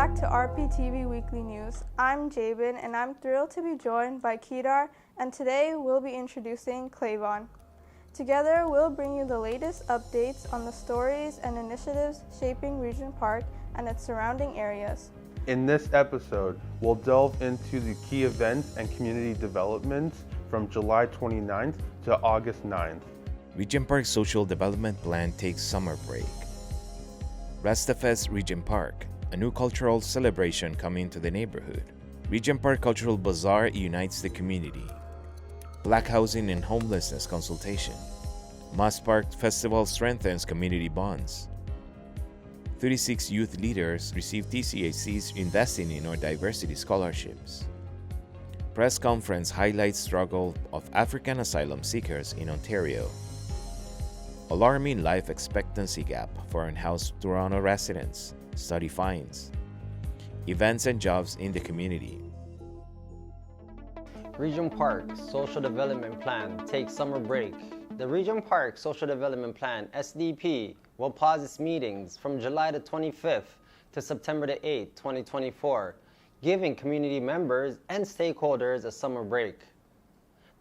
back to RPTV Weekly News. I'm Jabin and I'm thrilled to be joined by Kedar, and today we'll be introducing Klavon. Together we'll bring you the latest updates on the stories and initiatives shaping Regent Park and its surrounding areas. In this episode, we'll delve into the key events and community developments from July 29th to August 9th. Regent Park Social Development Plan takes summer break. Rastafest Regent Park, a new cultural celebration coming to the neighborhood. Regent Park Cultural Bazaar unites the community. Black Housing and Homelessness Consultation. Moss Park Festival strengthens community bonds. 36 youth leaders receive TCHC's Investing in Our Diversity scholarships. Press conference highlights struggle of African asylum seekers in Ontario. Alarming life expectancy gap for unhoused Toronto residents. Study finds. Events and jobs in the community. Regent Park Social Development Plan takes summer break. The Regent Park Social Development Plan, SDP, will pause its meetings from July the 25th to September the 8th, 2024, giving community members and stakeholders a summer break.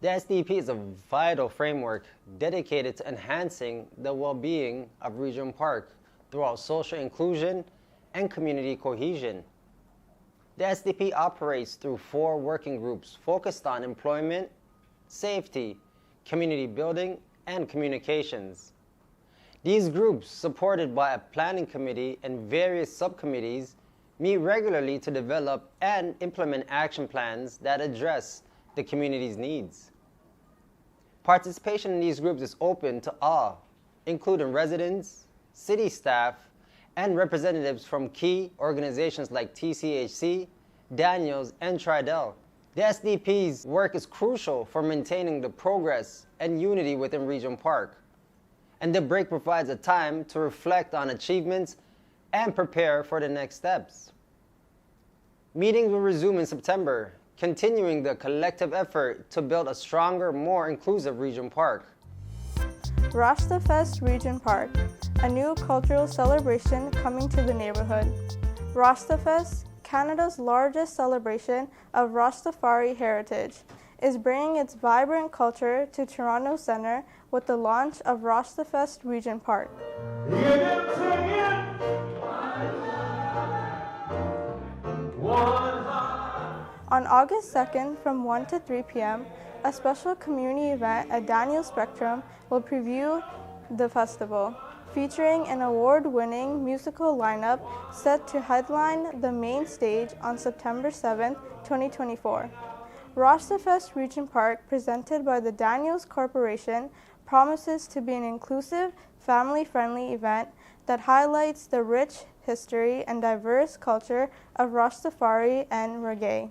The SDP is a vital framework dedicated to enhancing the well-being of Regent Park throughout social inclusion and community cohesion. The SDP operates through 4 working groups focused on employment, safety, community building, and communications. These groups, supported by a planning committee and various subcommittees, meet regularly to develop and implement action plans that address the community's needs. Participation in these groups is open to all, including residents, city staff, and representatives from key organizations like TCHC, Daniels, and Tridel. The SDP's work is crucial for maintaining the progress and unity within Regent Park, and the break provides a time to reflect on achievements and prepare for the next steps. Meetings will resume in September, continuing the collective effort to build a stronger, more inclusive Regent Park. Rastafest Regent Park, a new cultural celebration coming to the neighborhood. Rastafest, Canada's largest celebration of Rastafari heritage, is bringing its vibrant culture to Toronto Centre with the launch of Rastafest Regent Park. On August 2nd from 1 to 3 p.m., a special community event at Daniel Spectrum will preview the festival, featuring an award-winning musical lineup set to headline the main stage on September 7, 2024. Rastafest Regent Park, presented by the Daniels Corporation, promises to be an inclusive, family-friendly event that highlights the rich history and diverse culture of Rastafari and reggae.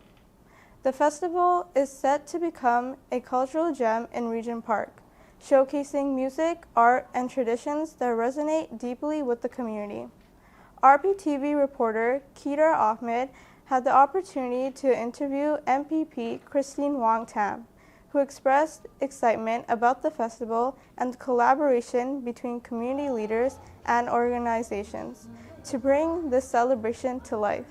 The festival is set to become a cultural gem in Regent Park, showcasing music, art, and traditions that resonate deeply with the community. RPTV reporter Kedar Ahmed had the opportunity to interview MPP Christine Wong Tam, who expressed excitement about the festival and the collaboration between community leaders and organizations to bring this celebration to life.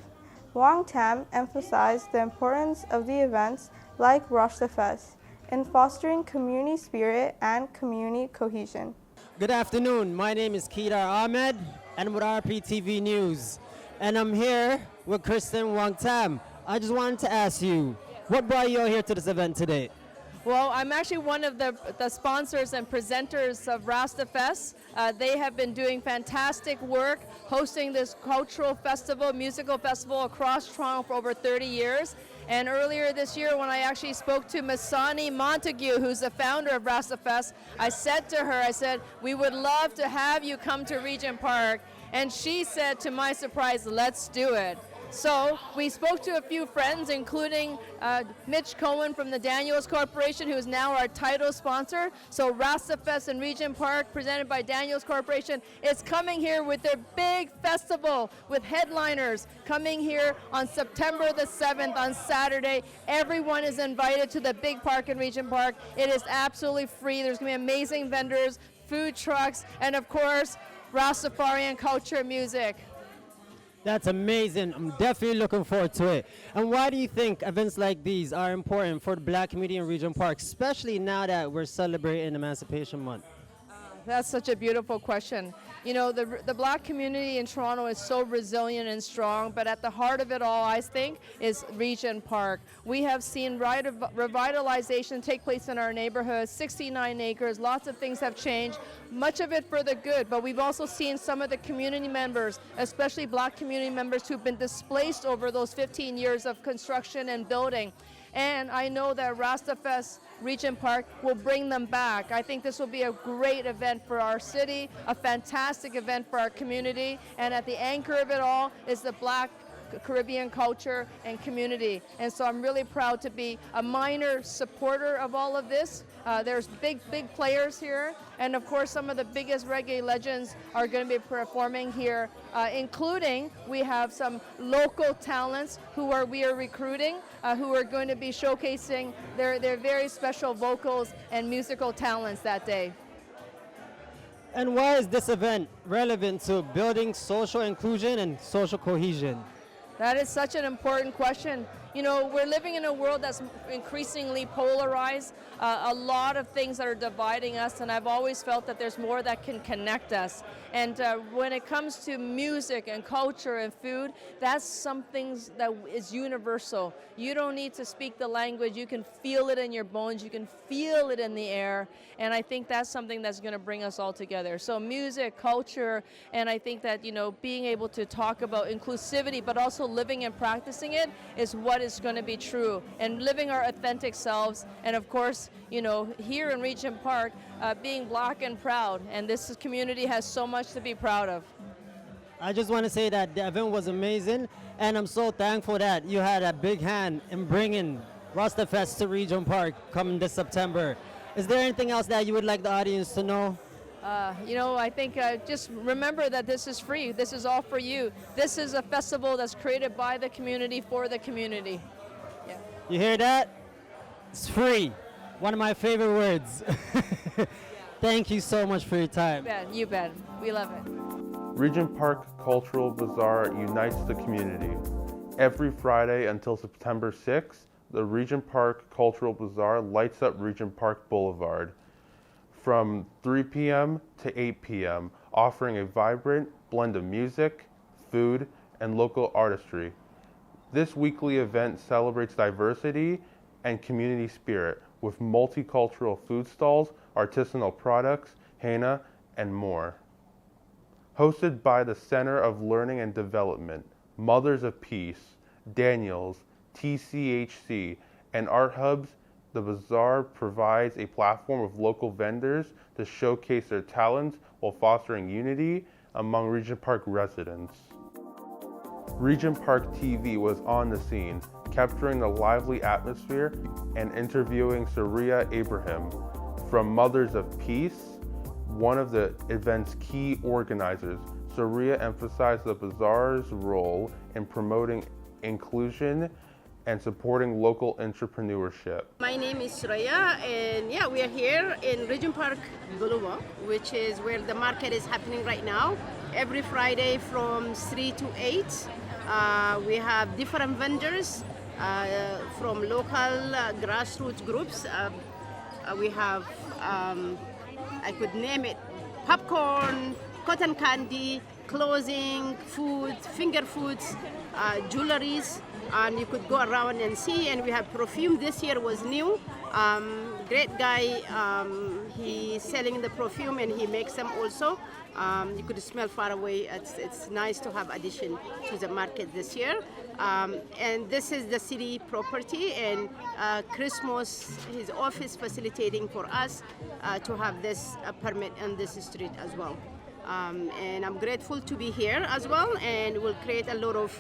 Wong Tam emphasized the importance of the events like Rastafest in fostering community spirit and community cohesion. Good afternoon. My name is Kedar Ahmed, and with RPTV News. And I'm here with Kristen Wong Tam. I just wanted to ask you, what brought you here to this event today? Well, I'm actually one of the sponsors and presenters of Rastafest. They have been doing fantastic work hosting this cultural festival, musical festival across Toronto for over 30 years. And earlier this year, when I actually spoke to Masani Montague, who's the founder of Rastafest, I said to her, I said, we would love to have you come to Regent Park. And she said, to my surprise, let's do it. So we spoke to a few friends, including Mitch Cohen from the Daniels Corporation, who is now our title sponsor. So Rastafest in Regent Park, presented by Daniels Corporation, is coming here with their big festival with headliners coming here on September the 7th on Saturday. Everyone is invited to the big park in Regent Park. It is absolutely free. There's going to be amazing vendors, food trucks, and of course, Rastafarian culture music. That's amazing. I'm definitely looking forward to it. And why do you think events like these are important for the Black community in Regent Park, especially now that we're celebrating Emancipation Month? That's such a beautiful question. You know, the Black community in Toronto is so resilient and strong, but at the heart of it all, I think, is Regent Park. We have seen revitalization take place in our neighborhood, 69 acres, lots of things have changed, much of it for the good, but we've also seen some of the community members, especially Black community members who've been displaced over those 15 years of construction and building. And I know that Rastafest Regent Park will bring them back. I think this will be a great event for our city, a fantastic event for our community, and at the anchor of it all is the Black Caribbean culture and community. And so I'm really proud to be a minor supporter of all of this. There's big players here, and of course some of the biggest reggae legends are going to be performing here, including we have some local talents we are recruiting, who are going to be showcasing their very special vocals and musical talents that day. And why is this event relevant to building social inclusion and social cohesion? That is such an important question. You know, we're living in a world that's increasingly polarized, a lot of things that are dividing us, and I've always felt that there's more that can connect us. And when it comes to music and culture and food, that's something that is universal. You don't need to speak the language, you can feel it in your bones, you can feel it in the air, and I think that's something that's going to bring us all together. So music, culture, and I think that, you know, being able to talk about inclusivity, but also living and practicing it is what is going to be true, and living our authentic selves, and of course, you know, here in Regent Park, being Black and proud, and this community has so much to be proud of. I just want to say that the event was amazing, and I'm so thankful that you had a big hand in bringing Rastafest to Regent Park coming this September. Is there anything else that you would like the audience to know? You know, I think just remember that this is free. This is all for you. This is a festival that's created by the community for the community. Yeah. You hear that? It's free. One of my favorite words. Thank you so much for your time. You bet. We love it. Regent Park Cultural Bazaar unites the community. Every Friday until September 6th, the Regent Park Cultural Bazaar lights up Regent Park Boulevard from 3 p.m. to 8 p.m., offering a vibrant blend of music, food, and local artistry. This weekly event celebrates diversity and community spirit with multicultural food stalls, artisanal products, henna, and more. Hosted by the Center of Learning and Development, Mothers of Peace, Daniels, TCHC, and Art Hubs, the Bazaar provides a platform of local vendors to showcase their talents while fostering unity among Regent Park residents. Regent Park TV was on the scene, capturing the lively atmosphere and interviewing Saria Abraham from Mothers of Peace, one of the event's key organizers. Saria emphasized the Bazaar's role in promoting inclusion and supporting local entrepreneurship. My name is Suraya, and we are here in Regent Park Boulevard, which is where the market is happening right now. Every Friday from 3 to 8, we have different vendors from local grassroots groups. We have, I could name it, popcorn, cotton candy, clothing, food, finger foods, jewelries, and you could go around and see. And we have perfume. This year was new. Great guy, he's selling the perfume and he makes them also. You could smell far away. It's nice to have addition to the market this year. And this is the city property, and Christmas, his office facilitating for us to have this permit on this street as well. And I'm grateful to be here as well, and will create a lot of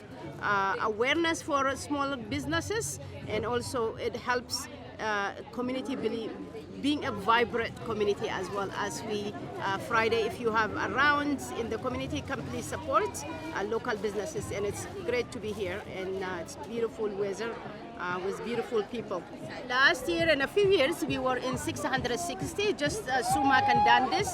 awareness for small businesses, and also it helps community being a vibrant community as well. As we Friday, if you have around in the community, come please support local businesses, and it's great to be here, and it's beautiful weather with beautiful people. Last year and a few years we were in 660, just Sumac and Dundas.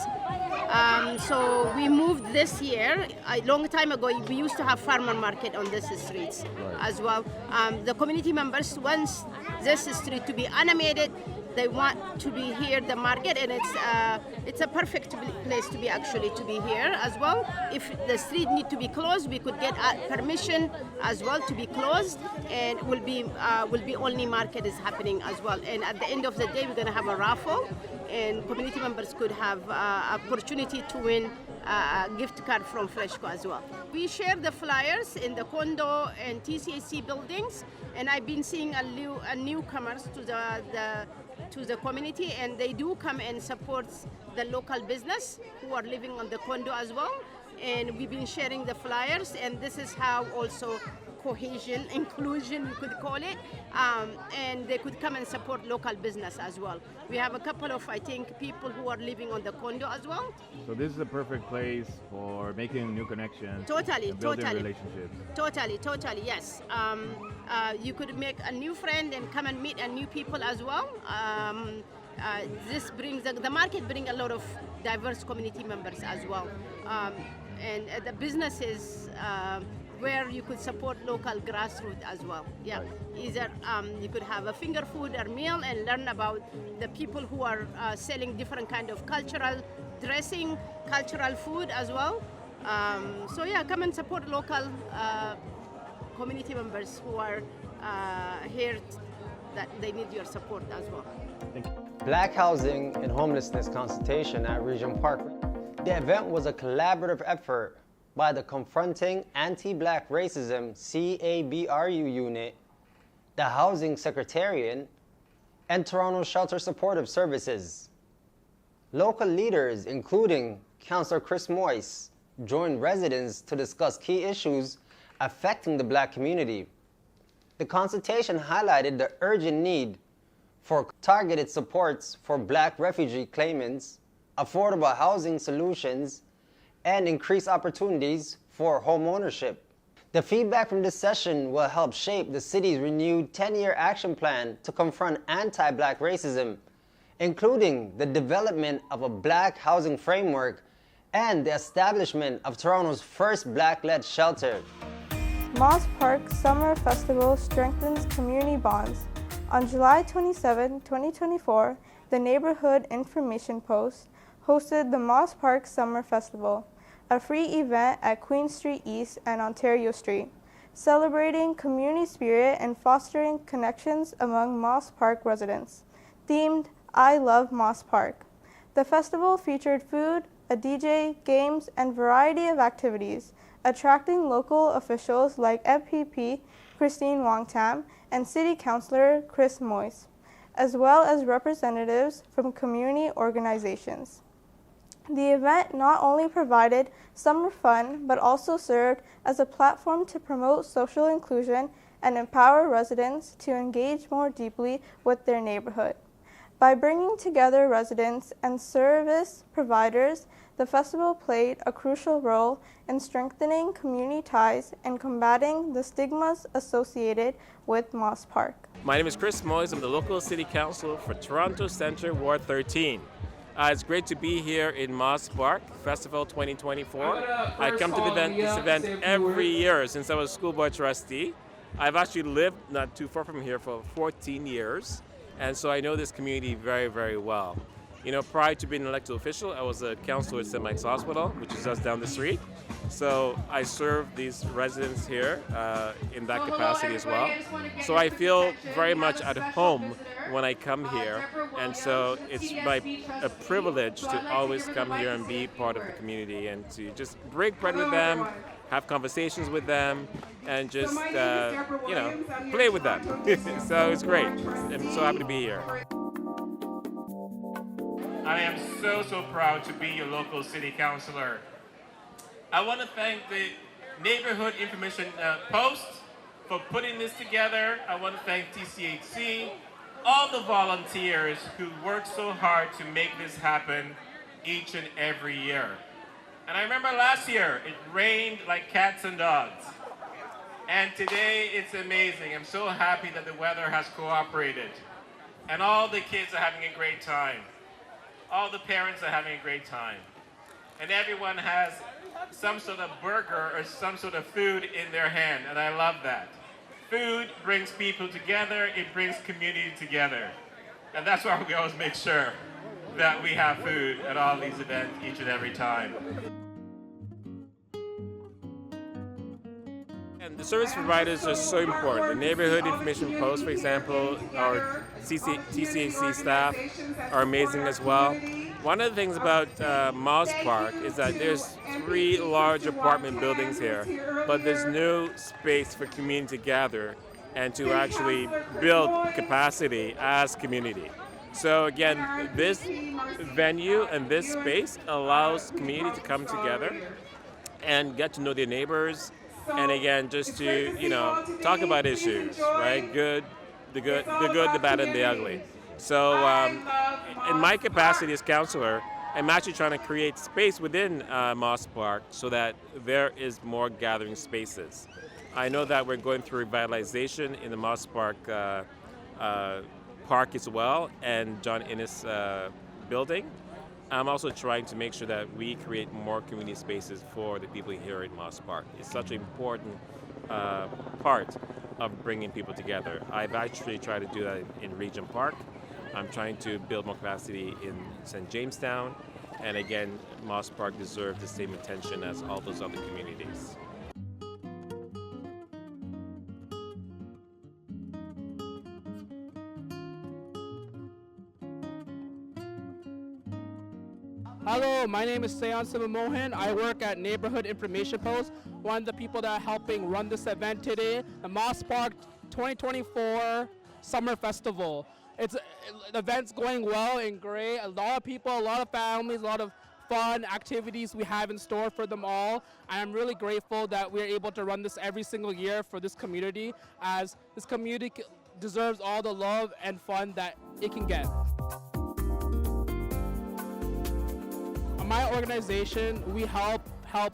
So we moved this year. A long time ago, we used to have farmer market on this streets as well. The community members want this street to be animated. They want to be here, the market, and it's a perfect place to be here as well. If the street need to be closed, we could get permission as well to be closed, and will be only market is happening as well. And at the end of the day, we're gonna have a raffle, and community members could have opportunity to win a gift card from Freshco as well. We share the flyers in the condo and TCHC buildings, and I've been seeing a newcomers to the community, and they do come and support the local business who are living on the condo as well. And we've been sharing the flyers, and this is how also cohesion, inclusion, we could call it, and they could come and support local business as well. We have a couple of, I think, people who are living on the condo as well. So this is a perfect place for making new connections. Totally, and building totally. relationships. Totally, yes. You could make a new friend and come and meet a new people as well. This brings, the market brings a lot of diverse community members as well. And the businesses where you could support local grassroots as well. Yeah, either you could have a finger food or meal and learn about the people who are selling different kind of cultural dressing, cultural food as well. So yeah, come and support local community members who are here, that they need your support as well. Thank you. Black Housing and Homelessness Consultation at Regent Park. The event was a collaborative effort by the Confronting Anti-Black Racism CABRU unit, the Housing Secretariat, and Toronto Shelter Supportive Services. Local leaders, including Councillor Chris Moyse, joined residents to discuss key issues affecting the Black community. The consultation highlighted the urgent need for targeted supports for Black refugee claimants, affordable housing solutions, and increased opportunities for home ownership. The feedback from this session will help shape the city's renewed 10-year action plan to confront anti-Black racism, including the development of a Black housing framework and the establishment of Toronto's first Black-led shelter. Moss Park Summer Festival strengthens community bonds. On July 27, 2024, the Neighbourhood Information Post hosted the Moss Park Summer Festival, a free event at Queen Street East and Ontario Street, celebrating community spirit and fostering connections among Moss Park residents, themed I Love Moss Park. The festival featured food, a DJ, games, and variety of activities, attracting local officials like MPP Christine Wong-Tam and City Councillor Chris Moyse, as well as representatives from community organizations. The event not only provided summer fun, but also served as a platform to promote social inclusion and empower residents to engage more deeply with their neighborhood. By bringing together residents and service providers, the festival played a crucial role in strengthening community ties and combating the stigmas associated with Moss Park. My name is Chris Moyse. I'm the local city council for Toronto Centre, Ward 13. It's great to be here in Moss Park Festival 2024. I come to this event every year since I was a school board trustee. I've actually lived not too far from here for 14 years, and so I know this community very, very well. You know, prior to being an elected official, I was a counselor at St. Mike's Hospital, which is just down the street. So I serve these residents here in that capacity as well. So I feel very much at home when I come here, and so it's a privilege to always come here and be part of the community and to just break bread with them, have conversations with them, and just play with them. So it's great. I'm so happy to be here. I am so proud to be your local city councillor. I want to thank the Neighbourhood Information Post for putting this together. I want to thank TCHC, all the volunteers who work so hard to make this happen each and every year. And I remember last year, it rained like cats and dogs. And today, it's amazing. I'm so happy that the weather has cooperated. And all the kids are having a great time. All the parents are having a great time. and everyone has some sort of burger or some sort of food in their hand, and I love that. Food brings people together, it brings community together. And that's why we always make sure that we have food at all these events each and every time. And the service providers are so important. The neighborhood information post, for example, our TCHC staff are amazing as well. One of the things about Moss Park is that there's 3 large apartment buildings here, but there's no space for community to gather and to actually build capacity as community. So again, this venue and this space allows community to come together and get to know their neighbors, and again, just to, you know, talk about issues, right? The good, the bad, and the ugly. So in my capacity as counselor, I'm actually trying to create space within Moss Park so that there is more gathering spaces. I know that we're going through revitalization in the Moss Park park as well, and John Innes building. I'm also trying to make sure that we create more community spaces for the people here at Moss Park. It's such an important part of bringing people together. I've actually tried to do that in Regent Park. I'm trying to build more capacity in St. Jamestown, and again, Moss Park deserves the same attention as all those other communities. Hello, my name is Sayan Sivamohan. I work at Neighborhood Information Post, one of the people that are helping run this event today, the Moss Park 2024 Summer Festival. The event's going well and great. A lot of people, a lot of families, a lot of fun activities we have in store for them all. I'm really grateful that we're able to run this every single year for this community, as this community deserves all the love and fun that it can get. My organization, we help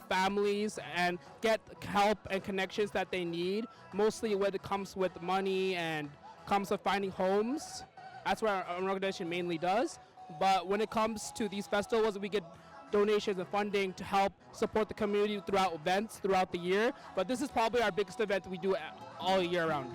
families and get help and connections that they need, mostly when it comes with money and comes with finding homes. That's what our organization mainly does. But when it comes to these festivals, we get donations and funding to help support the community throughout events throughout the year. But this is probably our biggest event we do all year round.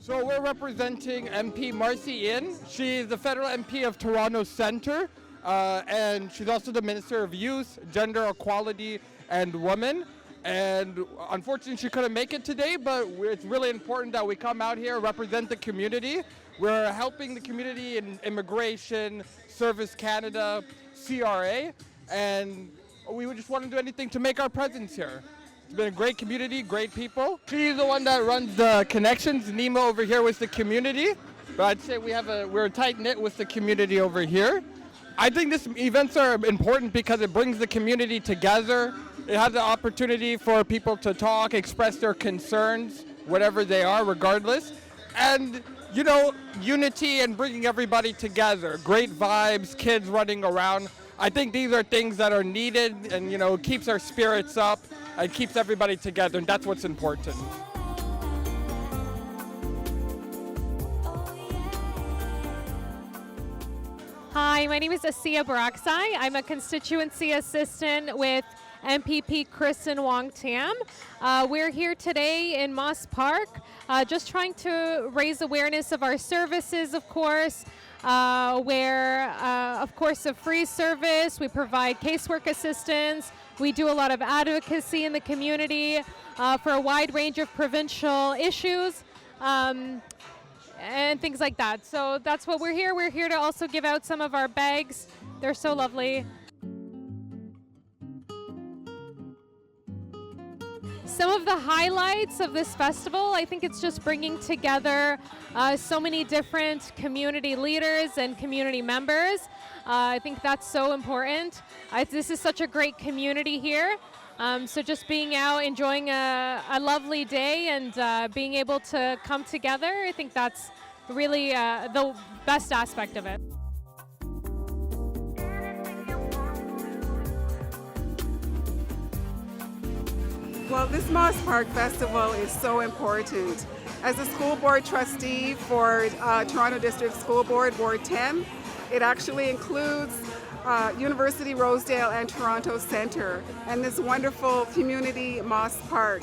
So we're representing MP Marcy Inn. She's the federal MP of Toronto Centre, and she's also the Minister of Youth, Gender Equality and Women. And unfortunately, she couldn't make it today, but it's really important that we come out here, represent the community. We're helping the community in Immigration, Service Canada, CRA, and we would just want to do anything to make our presence here. It's been a great community, great people. She's the one that runs the connections. Nima over here with the community. But I'd say we're tight-knit with the community over here. I think these events are important because it brings the community together. It has the opportunity for people to talk, express their concerns, whatever they are, regardless. And, you know, unity and bringing everybody together. Great vibes, kids running around. I think these are things that are needed and, you know, keeps our spirits up and keeps everybody together, and that's what's important. Hi, my name is Asiya Baraksai. I'm a constituency assistant with MPP Kristen Wong Tam. We're here today in Moss Park, just trying to raise awareness of our services, of course. Where, of course, a free service. We provide casework assistance. We do a lot of advocacy in the community for a wide range of provincial issues and things like that. So that's what we're here. We're here to also give out some of our bags. They're so lovely. Some of the highlights of this festival, I think it's just bringing together so many different community leaders and community members. I think that's so important. This is such a great community here. So just being out, enjoying a lovely day and being able to come together, I think that's really the best aspect of it. Well, this Moss Park Festival is so important. As a school board trustee for Toronto District School Board, Ward 10, it actually includes University Rosedale and Toronto Centre and this wonderful community Moss Park.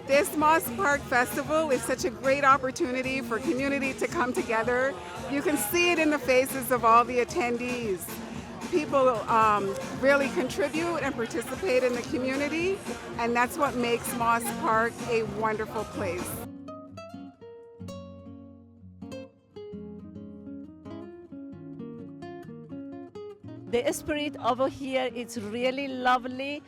This Moss Park Festival is such a great opportunity for community to come together. You can see it in the faces of all the attendees. People really contribute and participate in the community, and that's what makes Moss Park a wonderful place. The spirit over here is really lovely.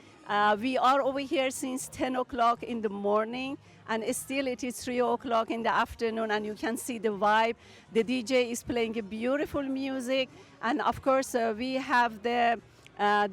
We are over here since 10 o'clock in the morning, and still it is 3 o'clock in the afternoon, and you can see the vibe. The DJ is playing a beautiful music, and of course we have the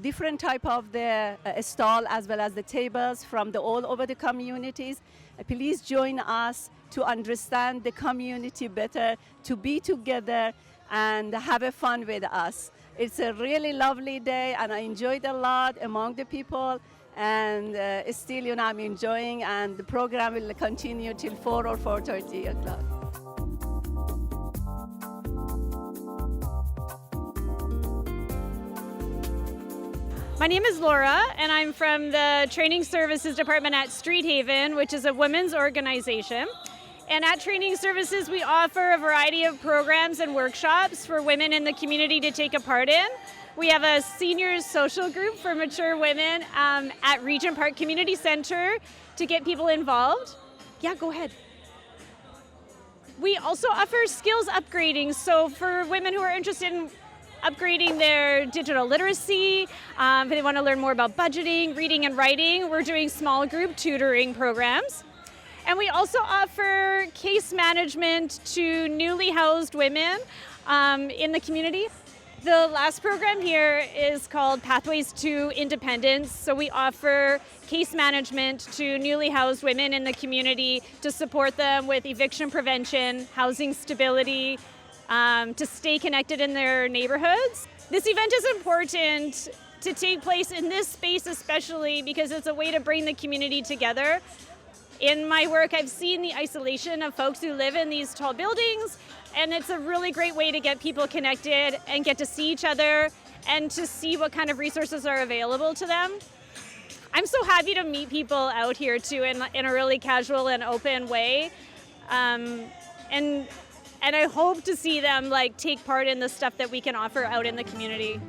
different type of the stall as well as the tables from all over the communities. Please join us to understand the community better, to be together and have a fun with us. It's a really lovely day, and I enjoyed a lot among the people, and still, I'm enjoying, and the program will continue till 4 or 4:30 o'clock. My name is Laura, and I'm from the Training Services Department at Street Haven, which is a women's organization. And at Training Services, we offer a variety of programs and workshops for women in the community to take a part in. We have a seniors social group for mature women at Regent Park Community Center to get people involved. Yeah, go ahead. We also offer skills upgrading. So for women who are interested in upgrading their digital literacy, if they want to learn more about budgeting, reading and writing, we're doing small group tutoring programs. And we also offer case management to newly housed women in the community. The last program here is called Pathways to Independence. So we offer case management to newly housed women in the community to support them with eviction prevention, housing stability, to stay connected in their neighborhoods. This event is important to take place in this space especially because it's a way to bring the community together. In my work, I've seen the isolation of folks who live in these tall buildings, and it's a really great way to get people connected and get to see each other and to see what kind of resources are available to them. I'm so happy to meet people out here too in a really casual and open way. And I hope to see them take part in the stuff that we can offer out in the community.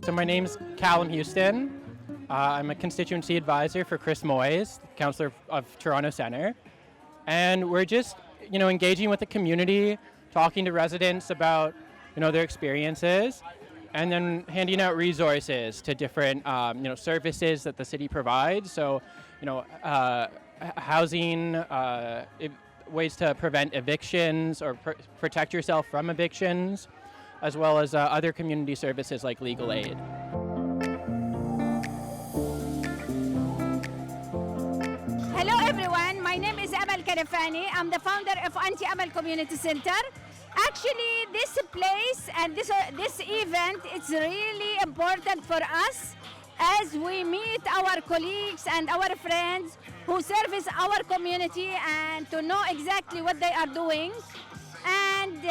So my name's Callum Houston. I'm a constituency advisor for Chris Moyes, councillor of Toronto Centre. And we're just, engaging with the community, talking to residents about, their experiences, and then handing out resources to different, services that the city provides. So, housing, ways to prevent evictions or protect yourself from evictions, as well as other community services like legal aid. Hello everyone, my name is Amal Kanafani. I'm the founder of Anti-Amal Community Center. Actually, this place and this event, it's really important for us as we meet our colleagues and our friends who service our community and to know exactly what they are doing. And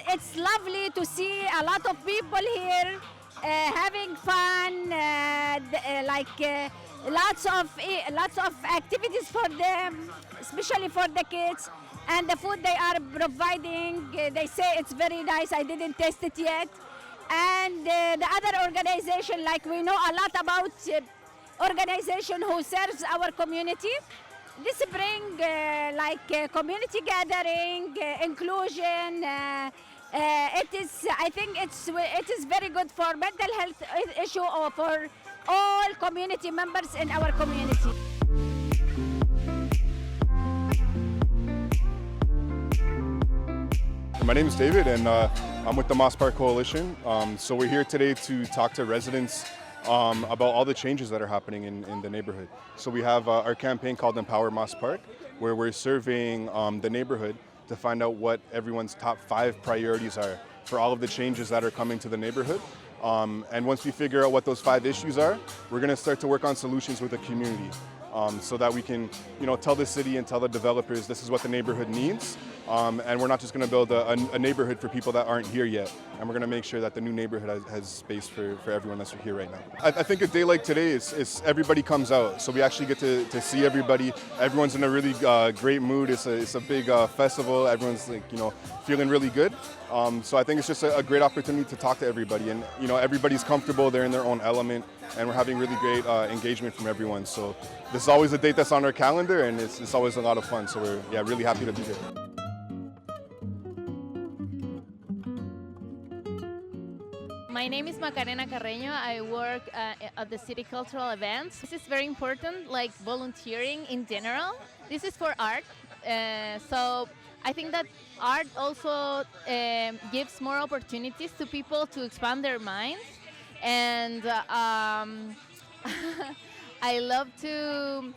it's lovely to see a lot of people here having fun, lots of activities for them, especially for the kids. And the food they are providing, they say it's very nice. I didn't taste it yet. And the other organization, we know a lot about organization who serves our community. This brings community gathering, inclusion. I think it is very good for mental health issue or for all community members in our community. My name is David, and I'm with the Moss Park Coalition. So we're here today to talk to residents about all the changes that are happening in the neighborhood. So we have our campaign called Empower Moss Park, where we're surveying the neighborhood to find out what everyone's top 5 priorities are for all of the changes that are coming to the neighborhood. And once we figure out what those 5 issues are, we're going to start to work on solutions with the community so that we can, tell the city and tell the developers this is what the neighborhood needs. And we're not just going to build a neighborhood for people that aren't here yet. And we're going to make sure that the new neighborhood has space for everyone that's here right now. I think a day like today is everybody comes out. So we actually get to see everybody. Everyone's in a really great mood. It's a big festival. Everyone's feeling really good. So I think it's just a great opportunity to talk to everybody. And everybody's comfortable. They're in their own element. And we're having really great engagement from everyone. So this is always a date that's on our calendar, and it's always a lot of fun. So we're really happy to be here. My name is Macarena Carreño. I work at the city cultural events. This is very important, like volunteering in general. This is for art. So I think that art also gives more opportunities to people to expand their minds. And I love to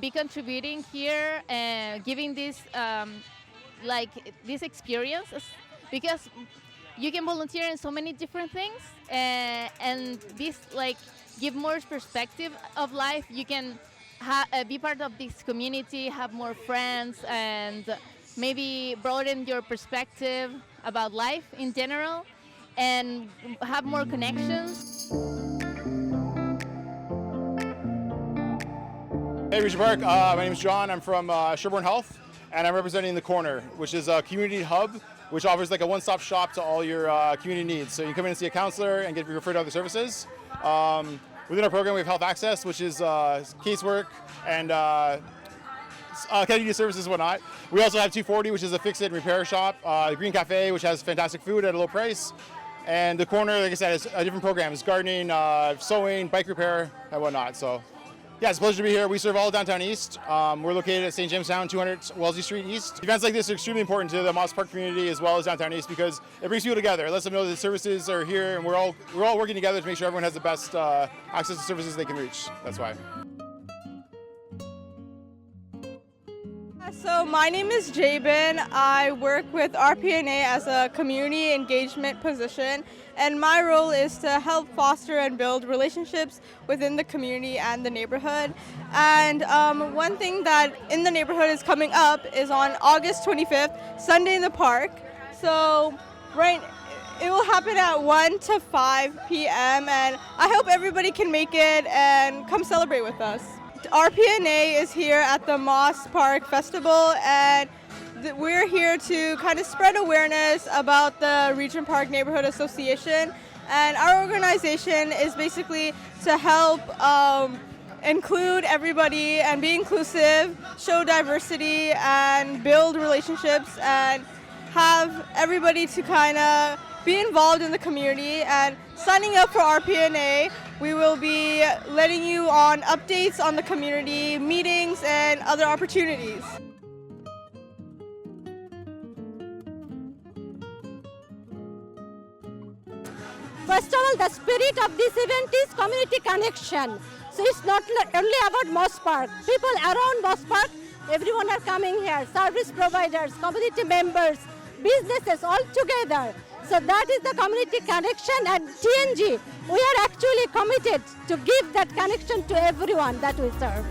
be contributing here and giving this this experience, because you can volunteer in so many different things, and this give more perspective of life. You can be part of this community, have more friends, and maybe broaden your perspective about life in general, and have more connections. Hey, Regent Park. My name is John. I'm from Sherborne Health, and I'm representing The Corner, which is a community hub which offers a one-stop shop to all your community needs. So you can come in and see a counselor and get referred to other services. Within our program, we have health access, which is casework and community services and whatnot. We also have 240, which is a fix-it and repair shop. The Green Cafe, which has fantastic food at a low price. And The Corner, like I said, is a different programs: gardening, sewing, bike repair, and whatnot. So yeah, it's a pleasure to be here. We serve all of downtown East. We're located at St. James Town, 200 Wellesley Street East. Events like this are extremely important to the Moss Park community as well as downtown East, because it brings people together. It lets them know that the services are here, and we're all working together to make sure everyone has the best access to services they can reach. That's why. So my name is Jabin. I work with RPNA as a community engagement position, and my role is to help foster and build relationships within the community and the neighborhood. And one thing that in the neighborhood is coming up is on August 25th, Sunday in the Park. So it will happen at 1 to 5 p.m. and I hope everybody can make it and come celebrate with us. RPNA is here at the Moss Park Festival, and we're here to kind of spread awareness about the Regent Park Neighborhood Association. And our organization is basically to help include everybody and be inclusive, show diversity, and build relationships, and have everybody to kind of be involved in the community. And signing up for RPNA, we will be letting you on updates on the community, meetings, and other opportunities. First of all, the spirit of this event is community connection. So it's not only about Moss Park. People around Moss Park, everyone are coming here. Service providers, community members, businesses, all together. So that is the community connection, and TNG, we are actually committed to give that connection to everyone that we serve.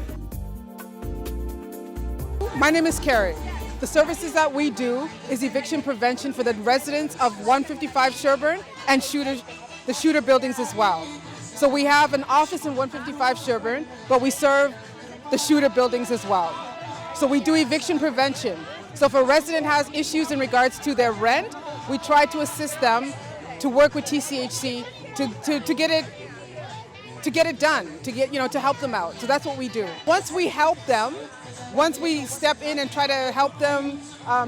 My name is Carrie. The services that we do is eviction prevention for the residents of 155 Sherborne and the shooter buildings as well. So we have an office in 155 Sherborne, but we serve the shooter buildings as well. So we do eviction prevention. So if a resident has issues in regards to their rent, we try to assist them to work with TCHC to get it done, to help them out. So that's what we do. Once we help them, once we step in and try to help them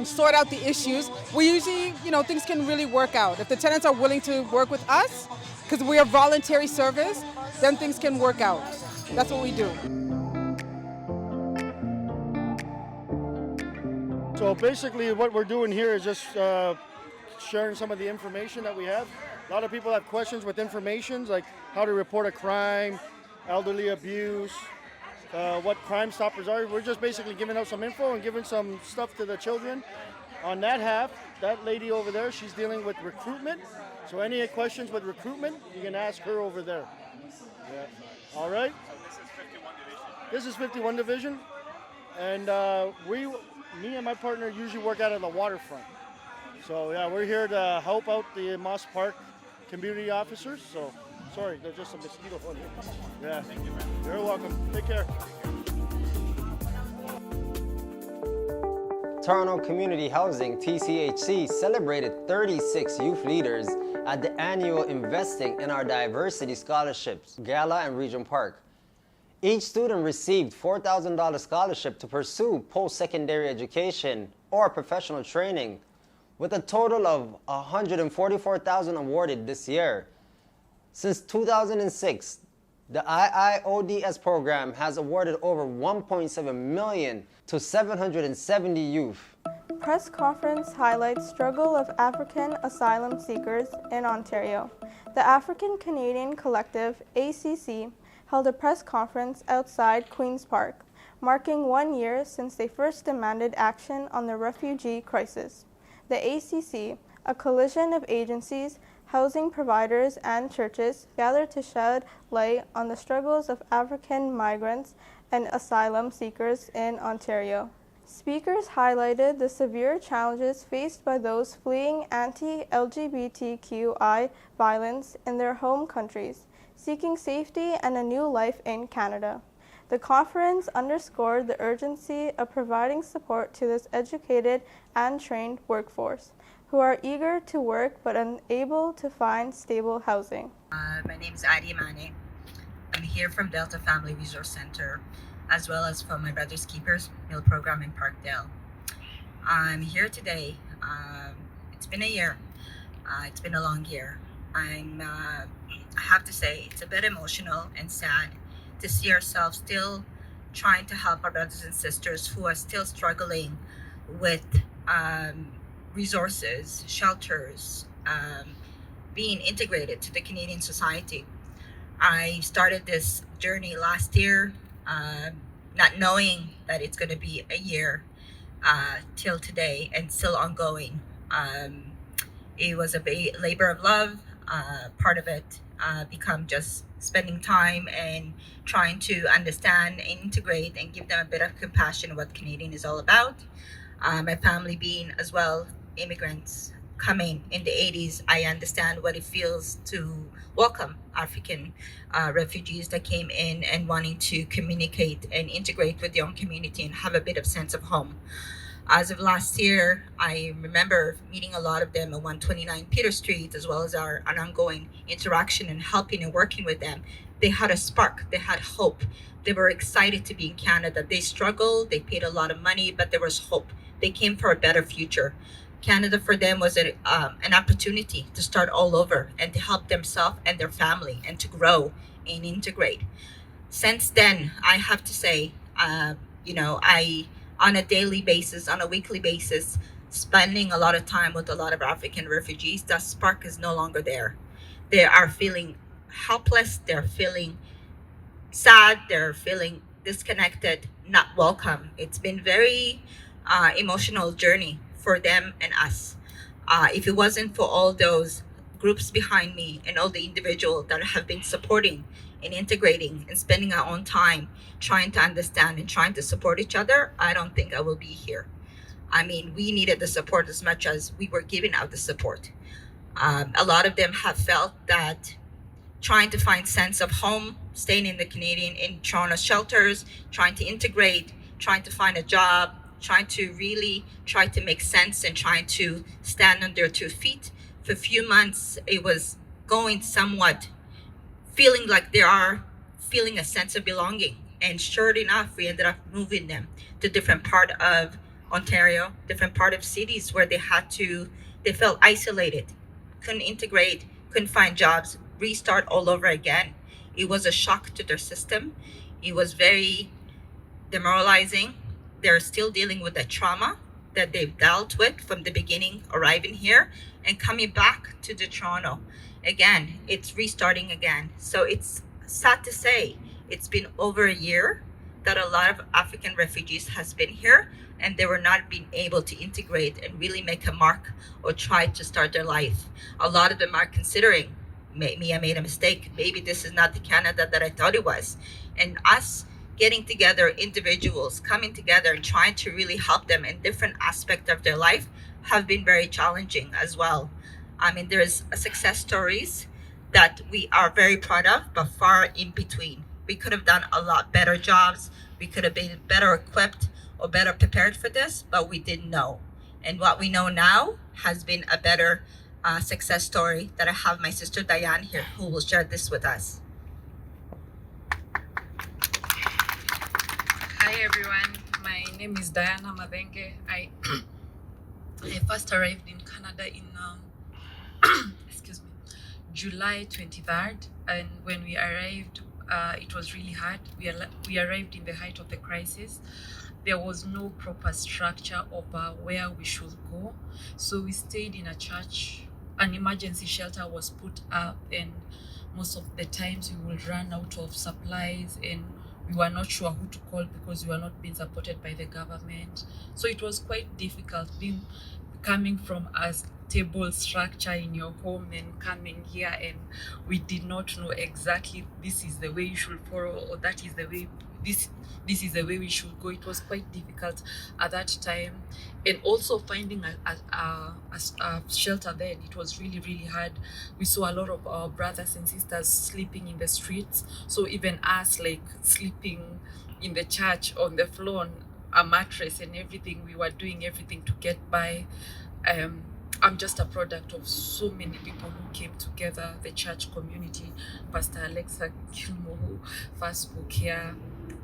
sort out the issues, we usually, things can really work out. If the tenants are willing to work with us, because we are voluntary service, then things can work out. That's what we do. So basically what we're doing here is just sharing some of the information that we have. A lot of people have questions with information, like how to report a crime, elderly abuse, what Crime Stoppers are. We're just basically giving out some info and giving some stuff to the children. On that half, that lady over there, she's dealing with recruitment. So any questions with recruitment, you can ask her over there. Yeah. All right. This is 51 Division, and me and my partner usually work out of the waterfront. So yeah, we're here to help out the Moss Park community officers. So sorry, there's just a mosquito on here. Yeah. Thank you, man. You're welcome. Take care. Toronto Community Housing, TCHC, celebrated 36 youth leaders at the annual Investing in Our Diversity Scholarships Gala in Regent Park. Each student received $4,000 scholarship to pursue post-secondary education or professional training, with a total of $144,000 awarded this year. Since 2006, the IIODS program has awarded over $1.7 million to 770 youth. Press conference highlights struggle of African asylum seekers in Ontario. The African Canadian Collective, ACC, held a press conference outside Queen's Park, marking 1 year since they first demanded action on the refugee crisis. The ACC, a coalition of agencies, housing providers, and churches, gathered to shed light on the struggles of African migrants and asylum seekers in Ontario. Speakers highlighted the severe challenges faced by those fleeing anti-LGBTQI violence in their home countries, seeking safety and a new life in Canada. The conference underscored the urgency of providing support to this educated and trained workforce, who are eager to work but unable to find stable housing. My name is Adi Mane. I'm here from Delta Family Resource Center, as well as from my Brother's Keepers Meal Program in Parkdale. I'm here today. It's been a year. It's been a long year. I have to say, it's a bit emotional and sad to see ourselves still trying to help our brothers and sisters who are still struggling with resources, shelters, being integrated to the Canadian society. I started this journey last year, not knowing that it's going to be a year till today and still ongoing. It was a labor of love. Part of it become just spending time and trying to understand and integrate and give them a bit of compassion what Canadian is all about. My family being as well immigrants coming in the 80s, I understand what it feels to welcome African refugees that came in and wanting to communicate and integrate with their own community and have a bit of sense of home. As of last year, I remember meeting a lot of them at 129 Peter Street, as well as an ongoing interaction and helping and working with them. They had a spark, they had hope. They were excited to be in Canada. They struggled, they paid a lot of money, but there was hope. They came for a better future. Canada for them was an opportunity to start all over and to help themselves and their family and to grow and integrate. Since then, I have to say, I, on a daily basis, on a weekly basis, spending a lot of time with a lot of African refugees, that spark is no longer there. They are feeling helpless, they're feeling sad, they're feeling disconnected, not welcome. It's been very emotional journey for them and us. If it wasn't for all those groups behind me and all the individuals that have been supporting and integrating and spending our own time trying to understand and trying to support each other, I don't think I will be here. I mean, we needed the support as much as we were giving out the support. A lot of them have felt that trying to find sense of home, staying in Toronto shelters, trying to integrate, trying to find a job, trying to really try to make sense and trying to stand on their 2 feet. For a few months, it was going somewhat, feeling like they are feeling a sense of belonging. And sure enough, we ended up moving them to different part of Ontario, different part of cities where they felt isolated, couldn't integrate, couldn't find jobs, restart all over again. It was a shock to their system. It was very demoralizing. They're still dealing with the trauma that they've dealt with from the beginning, arriving here and coming back to the Toronto. Again, it's restarting again. So it's sad to say, it's been over a year that a lot of African refugees has been here, and they were not being able to integrate and really make a mark or try to start their life. A lot of them are considering, maybe I made a mistake. Maybe this is not the Canada that I thought it was. And us getting together, individuals coming together and trying to really help them in different aspects of their life have been very challenging as well. I mean, there's success stories that we are very proud of, but far in between. We could have done a lot better jobs. We could have been better equipped or better prepared for this, but we didn't know. And what we know now has been a better success story that I have my sister Diane here who will share this with us. Hi everyone, my name is Diana Mavenge. I first arrived in Canada in excuse me, July 23rd, and when we arrived, it was really hard. We arrived in the height of the crisis. There was no proper structure of where we should go, so we stayed in a church. An emergency shelter was put up, and most of the times we would run out of supplies, and we were not sure who to call because we were not being supported by the government. So it was quite difficult coming from a stable structure in your home and coming here, and we did not know exactly this is the way you should follow or that is the way this is the way we should go. It was quite difficult at that time, and also finding a shelter then, it was really hard. We saw a lot of our brothers and sisters sleeping in the streets, so even us, like sleeping in the church on the floor on a mattress and everything. We were doing everything to get by. I'm just a product of so many people who came together, the church community. Pastor Alexa Kilmo, who first spoke here,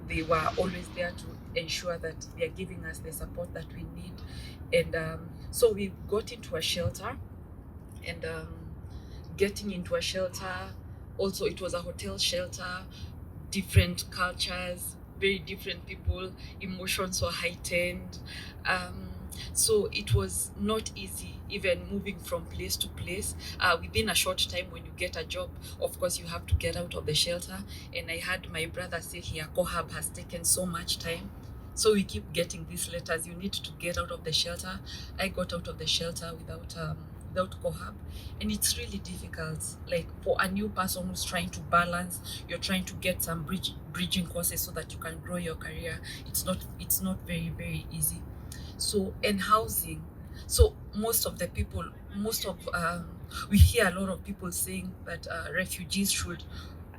they were always there to ensure that they are giving us the support that we need. And so we got into a shelter, and getting into a shelter, also it was a hotel shelter, different cultures, very different people, emotions were heightened. So it was not easy, even moving from place to place. Within a short time, when you get a job, of course, you have to get out of the shelter. And I had my brother say here, COHAB has taken so much time. So we keep getting these letters, you need to get out of the shelter. I got out of the shelter without COHAB. And it's really difficult, like for a new person who's trying to balance, you're trying to get some bridging courses so that you can grow your career. It's not very easy. So, and housing. So most of the people, we hear a lot of people saying that refugees should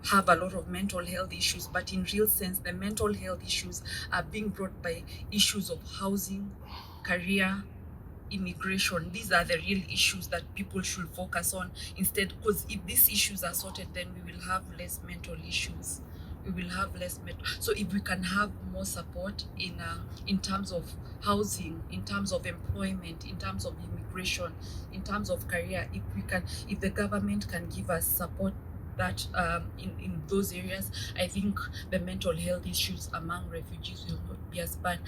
have a lot of mental health issues, but in real sense, the mental health issues are being brought by issues of housing, career, immigration. These are the real issues that people should focus on instead, because if these issues are sorted, then we will have less mental issues. We will have less mental. So if we can have more support in terms of housing, in terms of employment, in terms of immigration, in terms of career, if the government can give us support that in those areas, I think the mental health issues among refugees will not be as bad.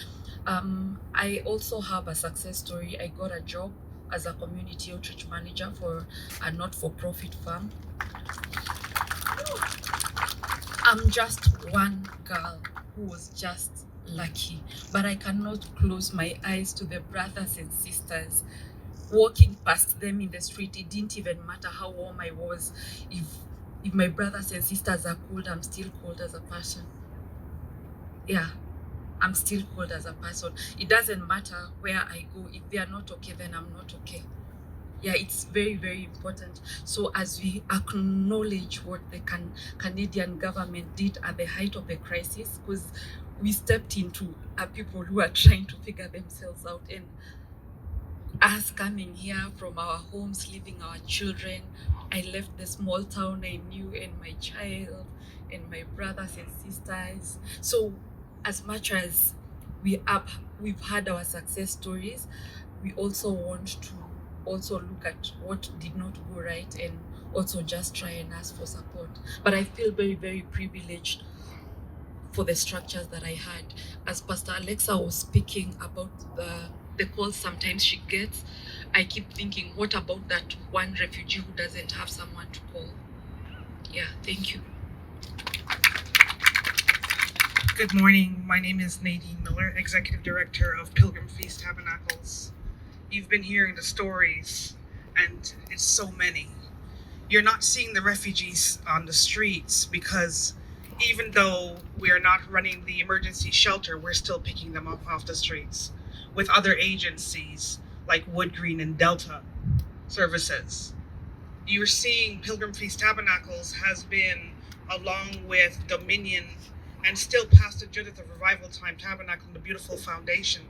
I also have a success story. I got a job as a community outreach manager for a not-for-profit farm. I'm just one girl who was just lucky, but I cannot close my eyes to the brothers and sisters walking past them in the street. It didn't even matter how warm I was. If my brothers and sisters are cold, I'm still cold as a person. Yeah, I'm still cold as a person. It doesn't matter where I go. If they are not okay, then I'm not okay. Yeah, it's very important. So as we acknowledge what the Canadian government did at the height of the crisis, because we stepped into people who are trying to figure themselves out, and us coming here from our homes, leaving our children. I left the small town I knew and my child and my brothers and sisters. So as much as we've had our success stories, we also want to also look at what did not go right and also just try and ask for support. But I feel very privileged for the structures that I had. As Pastor Alexa was speaking about the calls sometimes she gets, I keep thinking, what about that one refugee who doesn't have someone to call? Yeah, thank you. Good morning. My name is Nadine Miller, Executive Director of Pilgrim Feast Tabernacles. You've been hearing the stories, and it's so many. You're not seeing the refugees on the streets because even though we are not running the emergency shelter, we're still picking them up off the streets with other agencies like Wood Green and Delta services. You're seeing Pilgrim Feast Tabernacles has been, along with Dominion and still Pastor Judith of Revival Time Tabernacle and the Beautiful Foundation,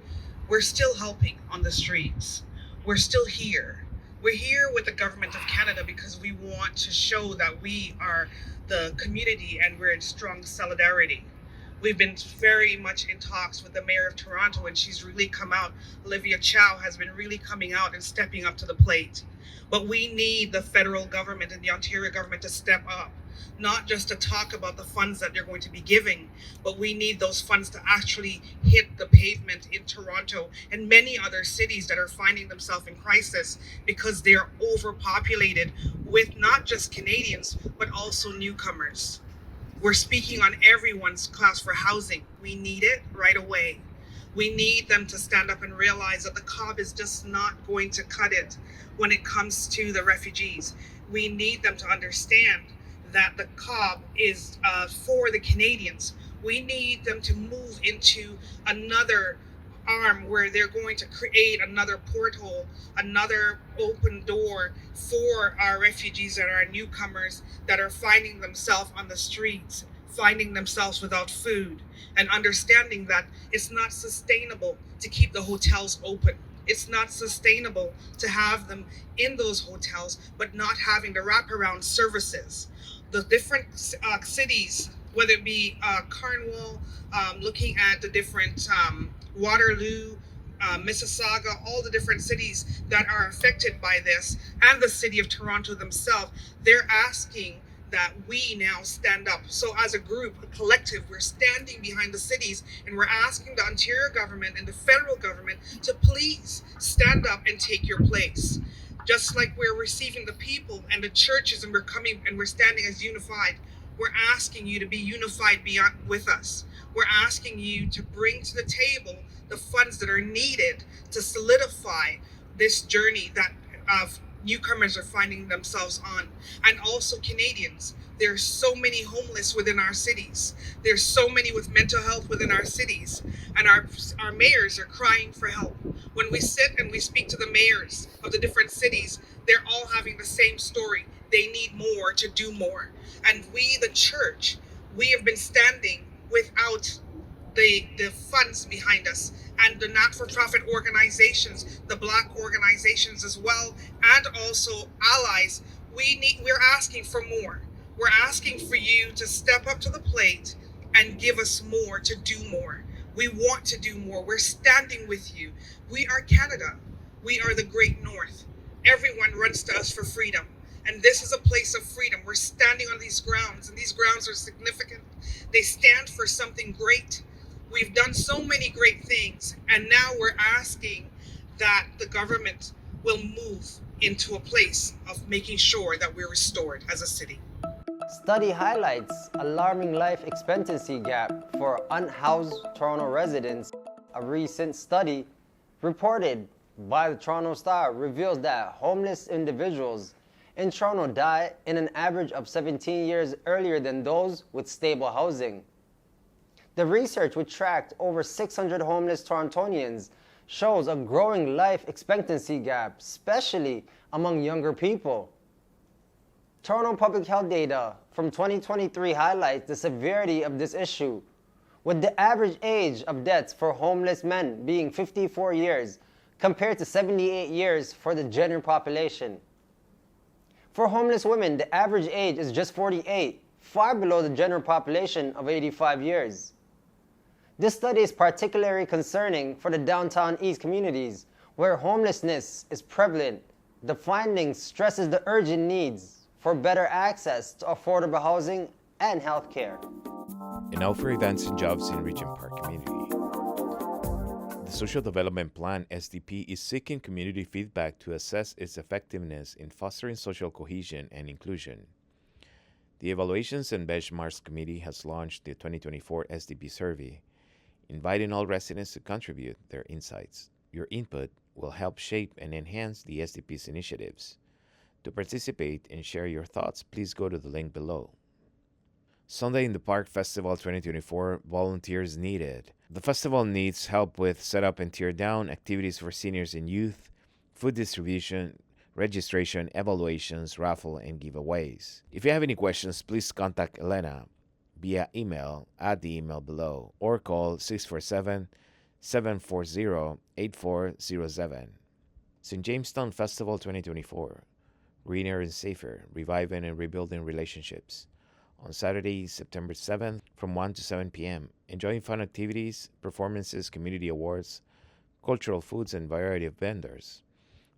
we're still helping on the streets. We're still here. We're here with the government of Canada because we want to show that we are the community and we're in strong solidarity. We've been very much in talks with the Mayor of Toronto, and she's really come out. Olivia Chow has been really coming out and stepping up to the plate. But we need the federal government and the Ontario government to step up, not just to talk about the funds that they're going to be giving, but we need those funds to actually hit the pavement in Toronto and many other cities that are finding themselves in crisis because they're overpopulated with not just Canadians, but also newcomers. We're speaking on everyone's cost for housing. We need it right away. We need them to stand up and realize that the COB is just not going to cut it when it comes to the refugees. We need them to understand that the COB is for the Canadians. We need them to move into another arm where they're going to create another porthole, another open door for our refugees and our newcomers that are finding themselves on the streets, finding themselves without food, and understanding that it's not sustainable to keep the hotels open. It's not sustainable to have them in those hotels, but not having the wraparound services. The different cities, whether it be Cornwall, looking at the different Waterloo, Mississauga, all the different cities that are affected by this, and the city of Toronto themselves, they're asking that we now stand up. So as a group, a collective, we're standing behind the cities and we're asking the Ontario government and the federal government to please stand up and take your place. Just like we're receiving the people and the churches and we're coming and we're standing as unified, we're asking you to be unified beyond with us. We're asking you to bring to the table the funds that are needed to solidify this journey that newcomers are finding themselves on. And also Canadians. There's so many homeless within our cities. There's so many with mental health within our cities. And our mayors are crying for help. When we sit and we speak to the mayors of the different cities, they're all having the same story. They need more to do more. And we, the church, we have been standing without the funds behind us, and the not-for-profit organizations, the Black organizations as well, and also allies. We're asking for more. We're asking for you to step up to the plate and give us more to do more. We want to do more. We're standing with you. We are Canada. We are the Great North. Everyone runs to us for freedom. And this is a place of freedom. We're standing on these grounds, and these grounds are significant. They stand for something great. We've done so many great things, and now we're asking that the government will move into a place of making sure that we're restored as a city. Study highlights alarming life expectancy gap for unhoused Toronto residents. A recent study reported by the Toronto Star reveals that homeless individuals in Toronto die in an average of 17 years earlier than those with stable housing. The research, which tracked over 600 homeless Torontonians, shows a growing life expectancy gap, especially among younger people. Toronto Public Health data from 2023 highlights the severity of this issue, with the average age of deaths for homeless men being 54 years compared to 78 years for the general population. For homeless women, the average age is just 48, far below the general population of 85 years. This study is particularly concerning for the downtown east communities, where homelessness is prevalent. The findings stresses the urgent needs for better access to affordable housing and health care. And now for events and jobs in Regent Park community. The Social Development Plan, SDP, is seeking community feedback to assess its effectiveness in fostering social cohesion and inclusion. The Evaluations and Benchmarks Committee has launched the 2024 SDP survey, inviting all residents to contribute their insights. Your input will help shape and enhance the SDP's initiatives. To participate and share your thoughts, please go to the link below. Sunday in the Park Festival 2024, volunteers needed. The festival needs help with setup and tear down, activities for seniors and youth, food distribution, registration, evaluations, raffle, and giveaways. If you have any questions, please contact Elena via email at the email below or call 647-740-8407. St. Jamestown Festival 2024, Greener and Safer, Reviving and Rebuilding Relationships. On Saturday, September 7th from 1 to 7 p.m. Enjoying fun activities, performances, community awards, cultural foods, and variety of vendors.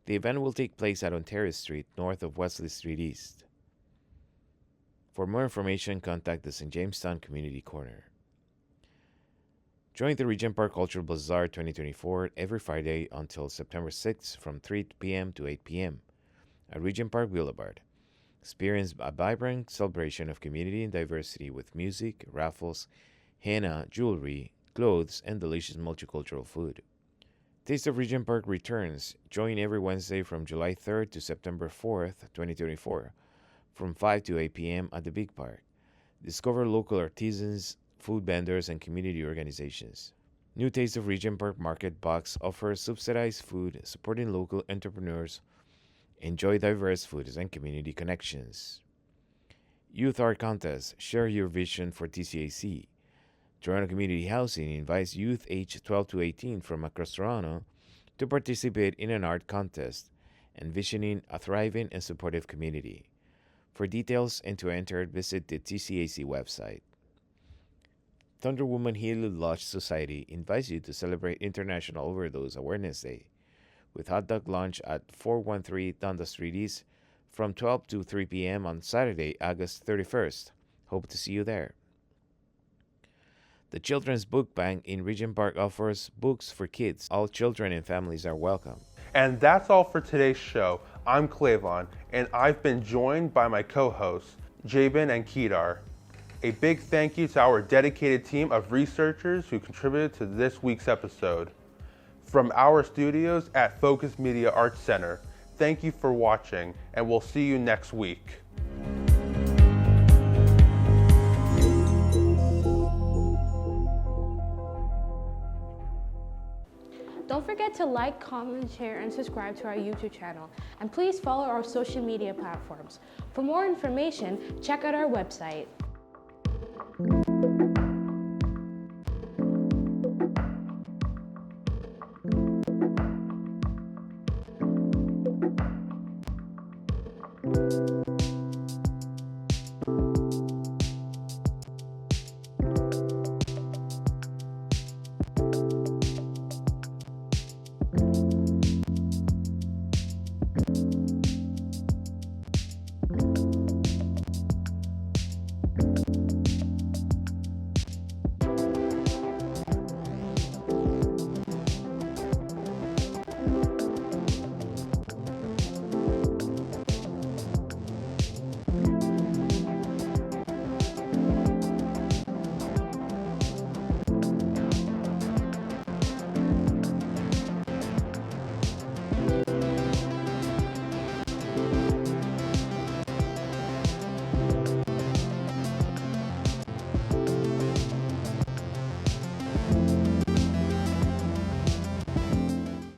The event will take place at Ontario Street, north of Wesley Street East. For more information, contact the St. Jamestown Community Corner. Join the Regent Park Cultural Bazaar 2024 every Friday until September 6th from 3 p.m. to 8 p.m. at Regent Park Boulevard. Experience a vibrant celebration of community and diversity with music, raffles, henna, jewelry, clothes, and delicious multicultural food. Taste of Regent Park returns. Join every Wednesday from July 3rd to September 4th, 2024, from 5 to 8 p.m. at the Big Park. Discover local artisans, food vendors, and community organizations. New Taste of Regent Park Market Box offers subsidized food, supporting local entrepreneurs. Enjoy diverse foods and community connections. Youth Art Contest. Share your vision for TCHC. Toronto Community Housing invites youth aged 12 to 18 from across Toronto to participate in an art contest, envisioning a thriving and supportive community. For details and to enter, visit the TCHC website. Thunder Woman Healing Lodge Society invites you to celebrate International Overdose Awareness Day with hot dog lunch at 413 Dundas Street East from 12 to 3 p.m. on Saturday, August 31st. Hope to see you there. The Children's Book Bank in Regent Park offers books for kids. All children and families are welcome. And that's all for today's show. I'm Klavon, and I've been joined by my co-hosts, Jabin and Kedar. A big thank you to our dedicated team of researchers who contributed to this week's episode. From our studios at Focus Media Arts Center, thank you for watching, and we'll see you next week. Don't forget to like, comment, share, and subscribe to our YouTube channel. And please follow our social media platforms. For more information, check out our website.